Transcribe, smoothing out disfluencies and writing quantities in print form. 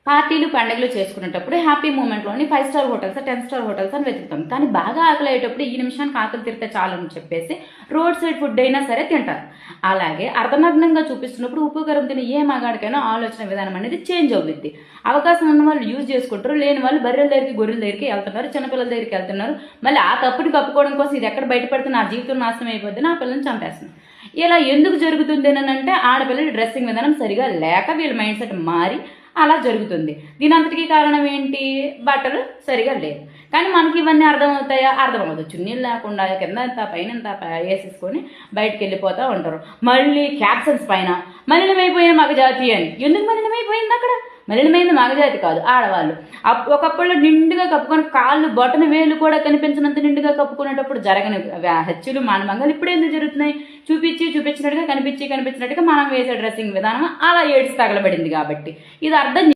పార్టీలు పండుగలు చేసుకునేటప్పుడు హ్యాపీ మూమెంట్లోని 5 స్టార్ హోటల్స్ 10 స్టార్ హోటల్స్ అని వెతుకుతాం. కానీ బాగా ఆకలి అయ్యేటప్పుడు ఈ నిమిషానికి ఆకలి తీరితే చాలని చెప్పేసి రోడ్ సైడ్ ఫుడ్ అయినా సరే తింటారు. అలాగే అర్ధనగ్నంగా చూపిస్తున్నప్పుడు ఉప్పు కారం తిని ఏ మగాడికైనా ఆలోచన విధానం అనేది చేంజ్ అవుద్ది. అవకాశం ఉన్న వాళ్ళు యూజ్ చేసుకుంటారు, లేని వాళ్ళు బర్రెల దగ్గరికి గొర్రెల దగ్గరికి వెళ్తున్నారు, చిన్నపిల్లల దగ్గరికి వెళ్తున్నారు. మళ్ళీ ఆ తప్పుని కప్పుకోవడం కోసం ఇది ఎక్కడ బయటపడితే నా జీవితం నాశనం అయిపోద్ది, నా పిల్లల్ని చంపేస్తుంది. ఇలా ఎందుకు జరుగుతుంది అని అంటే ఆడపిల్లల డ్రెస్సింగ్ విధానం సరిగా లేక వీళ్ళ మైండ్ సెట్ మారి అలా జరుగుతుంది. దీని అంతటికీ కారణం ఏంటి? బట్టలు సరిగా లేదు. కానీ మనకి ఇవన్నీ అర్థమవుతాయా? అర్థమవుతుంది. చున్నీలు లేకుండా కింద ఎంత పైన ఎంత వేసేసుకొని బయటకు వెళ్ళిపోతూ ఉంటారు. మళ్ళీ క్యాప్షన్స్ పైన మలినమైపోయే మగజాతి అని. ఎందుకు మలినమైపోయింది? అక్కడ మలినమైంది మగజాతి కాదు, ఆడవాళ్ళు. ఒకప్పుడు నిండుగా కప్పుకొని కాళ్ళు బొటన వేలు కూడా కనిపించినంత నిండుగా కప్పుకునేటప్పుడు జరగని హత్యలు మానభంగాలు ఇప్పుడు ఎందుకు జరుగుతున్నాయి? చూపించినట్టుగా కనిపించినట్టుగా మనం వేసే డ్రెస్సింగ్ విధానం అలా ఏడ్స్ తగలబడింది కాబట్టి. ఇది అర్థం